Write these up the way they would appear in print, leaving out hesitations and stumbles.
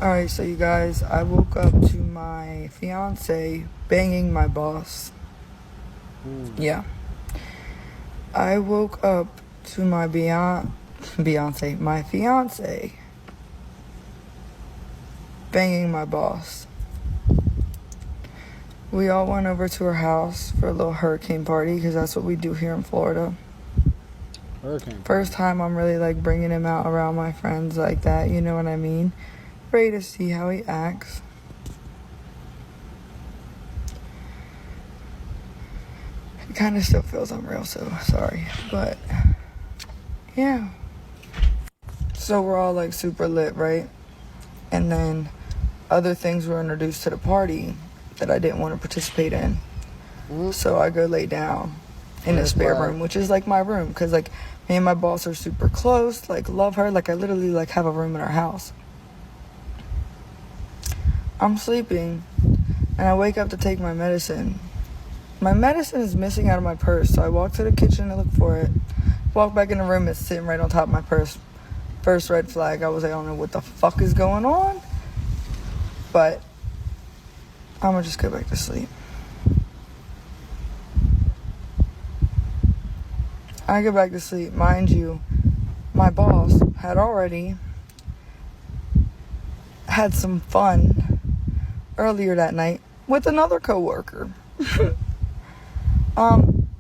Alright, so you guys, I woke up to my fiance banging my boss. Yeah. I woke up to my my fiance banging my boss. We all went over to her house for a little hurricane party because that's what we do here in Florida. Hurricane. First time I'm really like bringing him out around my friends like that, you know what I mean? Ready to see how he acts. It kind of still feels unreal, so sorry. But, yeah. So we're all like super lit, right? And then other things were introduced to the party that I didn't want to participate in. So I go lay down in the spare room, which is like my room. Because like me and my boss are super close, like love her. Like I literally like have a room in our house. I'm sleeping and I wake up to take my medicine. My medicine is missing out of my purse, so I walk to the kitchen to look for it. Walk back in the room, it's sitting right on top of my purse. First red flag, I was like, I don't know what the fuck is going on. But I'm gonna just go back to sleep. I go back to sleep. Mind you, my boss had already had some fun earlier that night with another coworker.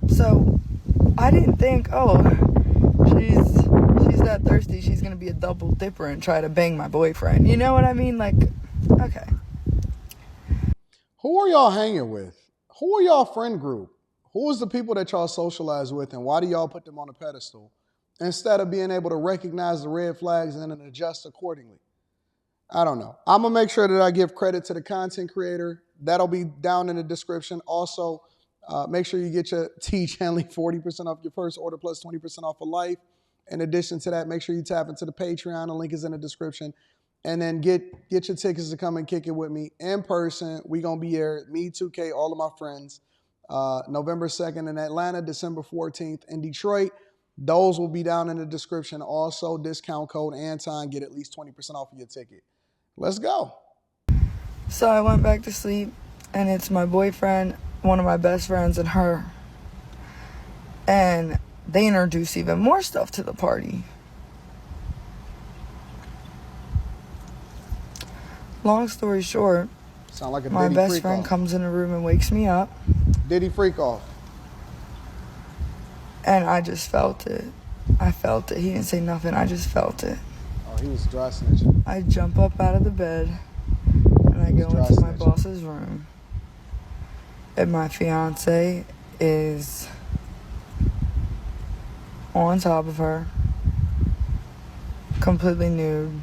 So I didn't think, she's that thirsty, she's gonna be a double dipper and try to bang my boyfriend. You know what I mean? Like, okay. Who are y'all hanging with? Who are y'all friend group? Who is the people that y'all socialize with, and why do y'all put them on a pedestal instead of being able to recognize the red flags and then adjust accordingly? I don't know. I'm going to make sure that I give credit to the content creator. That'll be down in the description. Also, make sure you get your T Chanley 40% off your first order plus 20% off for life. In addition to that, make sure you tap into the Patreon. The link is in the description. And then get your tickets to come and kick it with me in person. We going to be here, me, 2K, all of my friends. November 2nd in Atlanta, December 14th in Detroit. Those will be down in the description. Also, discount code Anton, get at least 20% off of your ticket. Let's go. So I went back to sleep, and it's my boyfriend, one of my best friends, and her. And they introduced even more stuff to the party. Long story short, Sound like a my Diddy best friend Freakoff. comes in the room and wakes me up. Diddy Freakoff. And I just felt it. I felt it. He didn't say nothing. I just felt it. Oh, he was dry snitching. I jump up out of the bed and I go into my boss's room. And my fiance is on top of her, completely nude.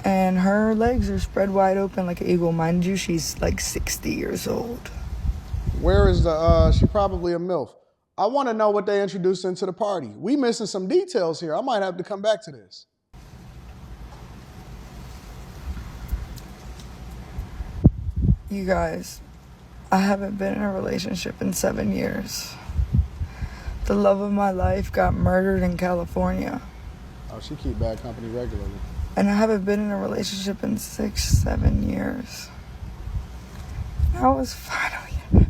And her legs are spread wide open like an eagle. Mind you, she's like 60 years old. Where is she probably a MILF. I want to know what they introduced into the party. We missing some details here. I might have to come back to this. You guys, I haven't been in a relationship in 7 years. The love of my life got murdered in California. Oh, she keep bad company regularly. And I haven't been in a relationship in 6-7 years. I was finally happy.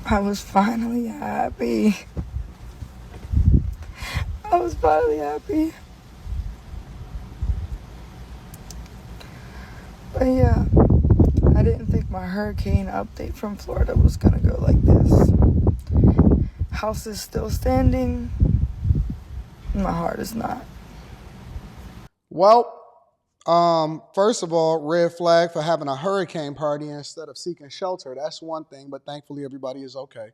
I was finally happy. But yeah, I didn't think my hurricane update from Florida was gonna go like this. House is still standing. My heart is not. Well, first of all, red flag for having a hurricane party instead of seeking shelter. That's one thing, but thankfully everybody is okay.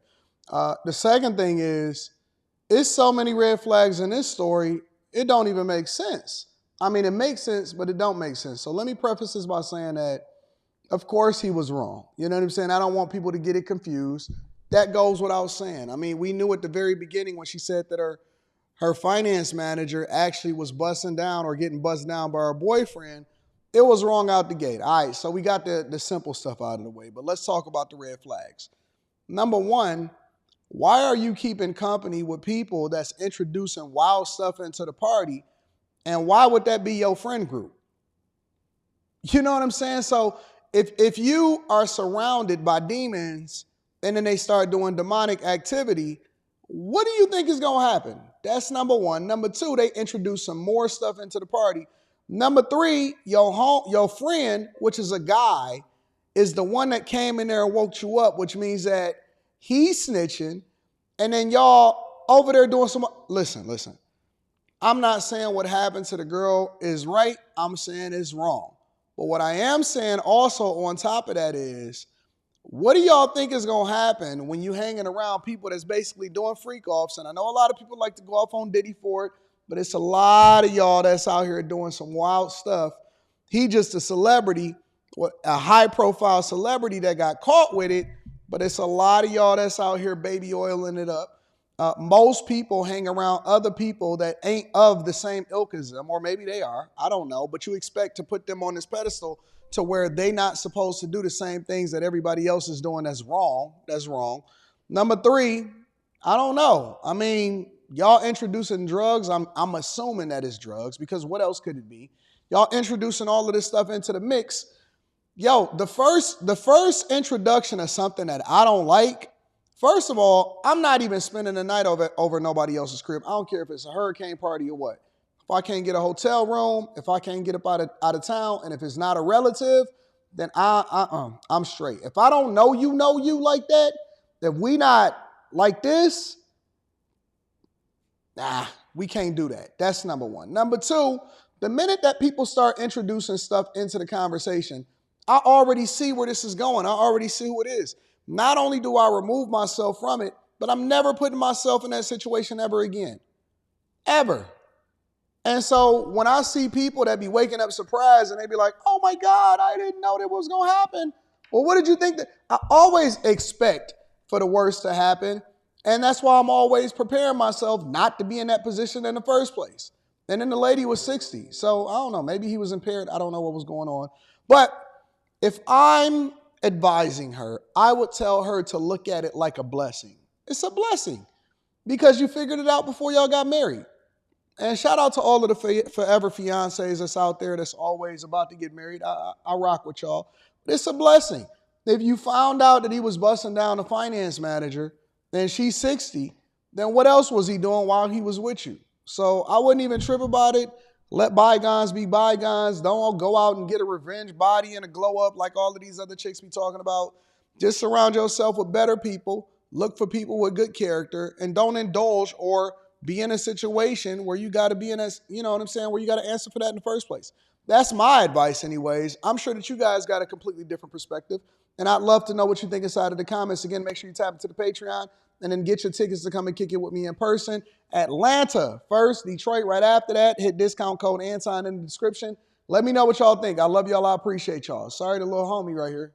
The second thing is, it's so many red flags in this story, it don't even make sense. I mean, it makes sense, but it don't make sense. So let me preface this by saying that, of course, he was wrong. You know what I'm saying? I don't want people to get it confused. That goes without saying. I mean, we knew at the very beginning when she said that her finance manager actually was busting down or getting buzzed down by her boyfriend, it was wrong out the gate. All right, so we got the simple stuff out of the way, but let's talk about the red flags. Number one, Why are you keeping company with people that's introducing wild stuff into the party? And why would that be your friend group? You know what I'm saying? So if you are surrounded by demons and then they start doing demonic activity, what do you think is going to happen? That's number one. Number two, they introduce some more stuff into the party. Number three, your friend, which is a guy, is the one that came in there and woke you up, which means that he's snitching. And then y'all over there doing some, listen. I'm not saying what happened to the girl is right. I'm saying it's wrong. But what I am saying also on top of that is, what do y'all think is going to happen when you hanging around people that's basically doing freak-offs? And I know a lot of people like to go off on Diddy for it, but it's a lot of y'all that's out here doing some wild stuff. He just a celebrity, a high-profile celebrity that got caught with it, but it's a lot of y'all that's out here baby oiling it up. Most people hang around other people that ain't of the same ilk as them, or maybe they are. I don't know. But you expect to put them on this pedestal to where they not supposed to do the same things that everybody else is doing. That's wrong. That's wrong. Number three, I don't know. I mean, y'all introducing drugs. I'm assuming that it's drugs, because what else could it be? Y'all introducing all of this stuff into the mix. Yo, the first introduction of something that I don't like. First of all, I'm not even spending the night over nobody else's crib. I don't care if it's a hurricane party or what. If I can't get a hotel room, if I can't get up out of town, and if it's not a relative, then I'm straight. If I don't know you like that, if we not like this, we can't do that. That's number one. Number two, the minute that people start introducing stuff into the conversation, I already see where this is going. I already see who it is. Not only do I remove myself from it, but I'm never putting myself in that situation ever again. Ever. And so when I see people that be waking up surprised and they be like, oh my God, I didn't know that was going to happen. Well, what did you think? I always expect for the worst to happen. And that's why I'm always preparing myself not to be in that position in the first place. And then the lady was 60. So I don't know, maybe he was impaired. I don't know what was going on. But if I'm advising her, I would tell her to look at it like a blessing. It's a blessing because you figured it out before y'all got married. And shout out to all of the forever fiancés that's out there that's always about to get married. I rock with y'all. But it's a blessing. If you found out that he was busting down the finance manager and she's 60, then what else was he doing while he was with you? So I wouldn't even trip about it. Let bygones be bygones. Don't go out and get a revenge body and a glow up like all of these other chicks be talking about. Just surround yourself with better people. Look for people with good character, and don't indulge or be in a situation where you got to be in a, you know what I'm saying, where you got to answer for that in the first place. That's my advice anyways. I'm sure that you guys got a completely different perspective, and I'd love to know what you think inside of the comments. Again, make sure you tap into the Patreon and then get your tickets to come and kick it with me in person. Atlanta first, Detroit right after that. Hit discount code Anton in the description. Let me know what y'all think. I love y'all. I appreciate y'all. Sorry, the little homie right here.